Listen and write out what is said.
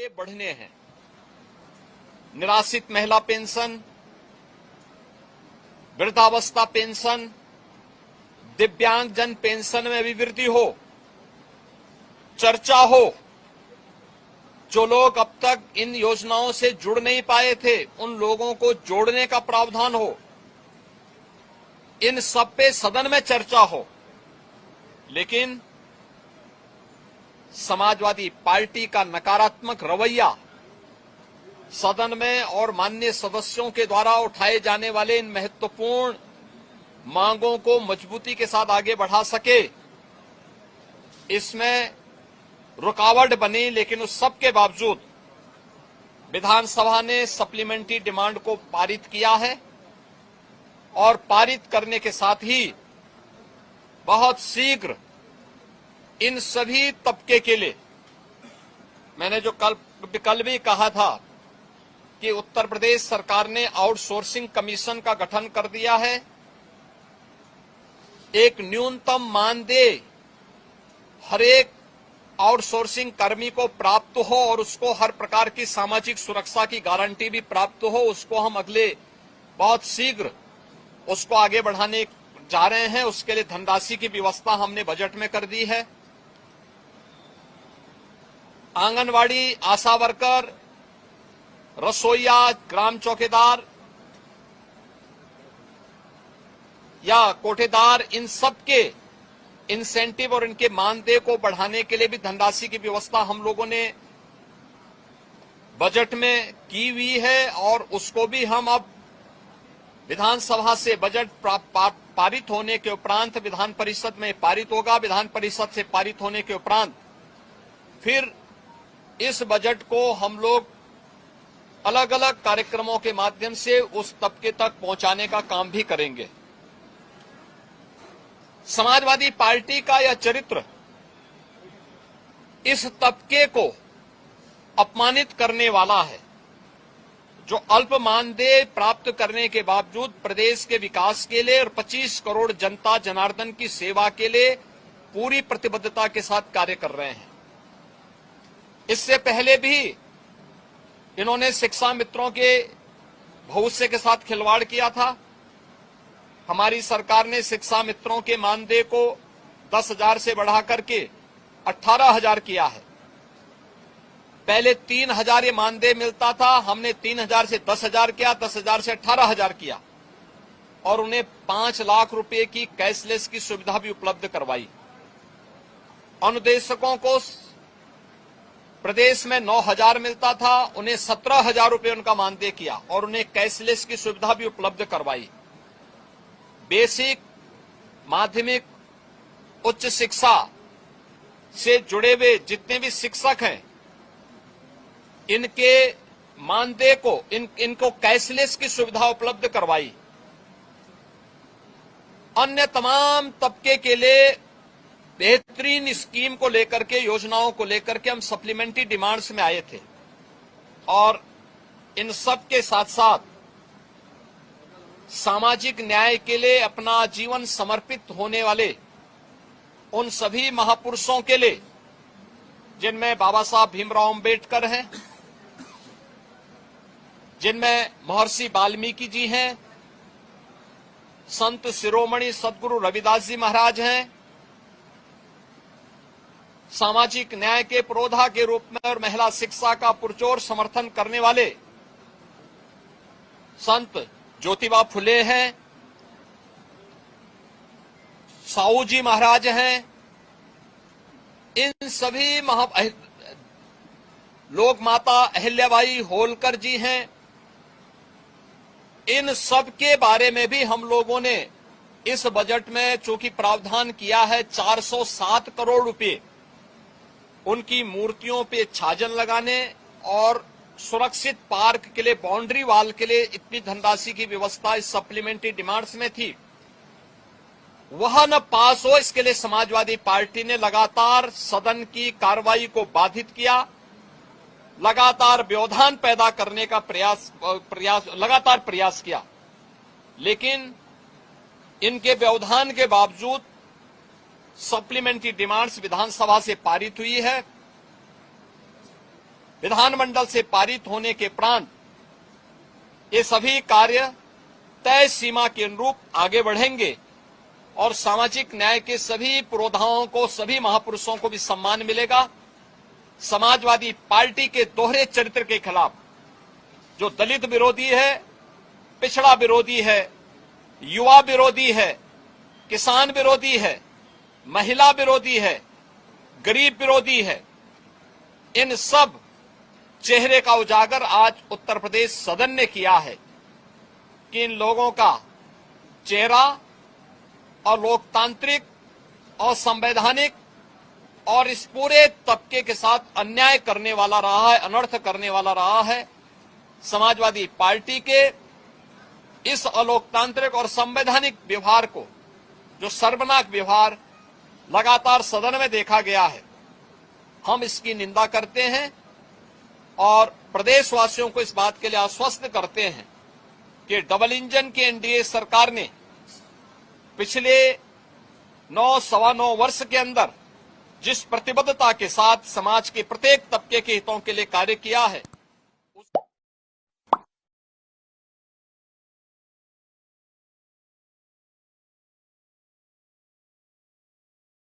मानदेय बढ़ने हैं। निराश्रित महिला पेंशन, वृद्धावस्था पेंशन, दिव्यांगजन पेंशन में भी वृद्धि हो, चर्चा हो। जो लोग अब तक इन योजनाओं से जुड़ नहीं पाए थे, उन लोगों को जोड़ने का प्रावधान हो। इन सब पे सदन में चर्चा हो। लेकिन समाजवादी पार्टी का नकारात्मक रवैया सदन में और माननीय सदस्यों के द्वारा उठाए जाने वाले इन महत्वपूर्ण मांगों को मजबूती के साथ आगे बढ़ा सके, इसमें रुकावट बनी। लेकिन उस सब के बावजूद विधानसभा ने सप्लीमेंट्री डिमांड को पारित किया है और पारित करने के साथ ही बहुत शीघ्र इन सभी तबके के लिए, मैंने जो कल भी कहा था कि उत्तर प्रदेश सरकार ने आउटसोर्सिंग कमीशन का गठन कर दिया है। एक न्यूनतम मानदेय हर एक आउटसोर्सिंग कर्मी को प्राप्त हो और उसको हर प्रकार की सामाजिक सुरक्षा की गारंटी भी प्राप्त हो, उसको हम अगले बहुत शीघ्र उसको आगे बढ़ाने जा रहे हैं। उसके लिए धनराशि की व्यवस्था हमने बजट में कर दी है। आंगनवाड़ी, आशा वर्कर, रसोईया, ग्राम चौकीदार या कोठेदार, इन सब के इंसेंटिव और इनके मानदेय को बढ़ाने के लिए भी धनराशि की व्यवस्था हम लोगों ने बजट में की हुई है और उसको भी हम अब विधानसभा से बजट पारित होने के उपरांत विधान परिषद में पारित होगा। विधान परिषद से पारित होने के उपरांत फिर इस बजट को हम लोग अलग अलग कार्यक्रमों के माध्यम से उस तबके तक पहुंचाने का काम भी करेंगे। समाजवादी पार्टी का यह चरित्र इस तबके को अपमानित करने वाला है, जो अल्प मानदेय प्राप्त करने के बावजूद प्रदेश के विकास के लिए और 25 करोड़ जनता जनार्दन की सेवा के लिए पूरी प्रतिबद्धता के साथ कार्य कर रहे हैं। इससे पहले भी इन्होंने शिक्षा मित्रों के भविष्य के साथ खिलवाड़ किया था। हमारी सरकार ने शिक्षा मित्रों के मानदेय को 10,000 से बढ़ा करके 18,000 किया है। पहले 3,000 ये मानदेय मिलता था, हमने 3,000 से 10,000 किया, 10,000 से 18,000 किया और उन्हें 5 लाख रुपए की कैशलेस की सुविधा भी उपलब्ध करवाई। अनुदेशकों को प्रदेश में 9,000 मिलता था, उन्हें 17,000 रुपए उनका मानदेय किया और उन्हें कैशलेस की सुविधा भी उपलब्ध करवाई। बेसिक, माध्यमिक, उच्च शिक्षा से जुड़े हुए जितने भी शिक्षक हैं, इनके मानदेय को इनको कैशलेस की सुविधा उपलब्ध करवाई। अन्य तमाम तबके के लिए बेहतरीन स्कीम को लेकर के, योजनाओं को लेकर के हम सप्लीमेंट्री डिमांड्स में आए थे और इन सब के साथ साथ सामाजिक न्याय के लिए अपना जीवन समर्पित होने वाले उन सभी महापुरुषों के लिए, जिनमें बाबा साहब भीमराव अंबेडकर हैं, जिनमें महर्षि वाल्मीकि जी हैं, संत शिरोमणि सदगुरु रविदास जी महाराज हैं, सामाजिक न्याय के पुरोधा के रूप में और महिला शिक्षा का पुरजोर समर्थन करने वाले संत ज्योतिबा फुले हैं, साहू जी महाराज हैं। इन सभी लोक माता अहिल्याबाई होलकर जी हैं। इन सब के बारे में भी हम लोगों ने इस बजट में चूंकि प्रावधान किया है 407 करोड़ रुपए उनकी मूर्तियों पे छाजन लगाने और सुरक्षित पार्क के लिए, बाउंड्री वॉल के लिए इतनी धनराशि की व्यवस्था इस सप्लीमेंट्री डिमांड्स में थी, वह न पास हो, इसके लिए समाजवादी पार्टी ने लगातार सदन की कार्रवाई को बाधित किया, लगातार व्यवधान पैदा करने का लगातार प्रयास किया। लेकिन इनके व्यवधान के बावजूद सप्लीमेंट्री डिमांड्स विधानसभा से पारित हुई है विधानमंडल से पारित होने के उपरांत ये सभी कार्य तय सीमा के अनुरूप आगे बढ़ेंगे और सामाजिक न्याय के सभी पुरोधाओं को, सभी महापुरुषों को भी सम्मान मिलेगा। समाजवादी पार्टी के दोहरे चरित्र के खिलाफ, जो दलित विरोधी है, पिछड़ा विरोधी है, युवा विरोधी है, किसान विरोधी है, महिला विरोधी है, गरीब विरोधी है, इन सब चेहरे का उजागर आज उत्तर प्रदेश सदन ने किया है कि इन लोगों का चेहरा और लोकतांत्रिक और संवैधानिक और इस पूरे तबके के साथ अन्याय करने वाला रहा है, अनर्थ करने वाला रहा है। समाजवादी पार्टी के इस अलोकतांत्रिक और संवैधानिक व्यवहार को, जो शर्मनाक व्यवहार लगातार सदन में देखा गया है, हम इसकी निंदा करते हैं और प्रदेशवासियों को इस बात के लिए आश्वस्त करते हैं कि डबल इंजन की एनडीए सरकार ने पिछले 9-9.25 वर्ष के अंदर जिस प्रतिबद्धता के साथ समाज के प्रत्येक तबके के हितों के लिए कार्य किया है,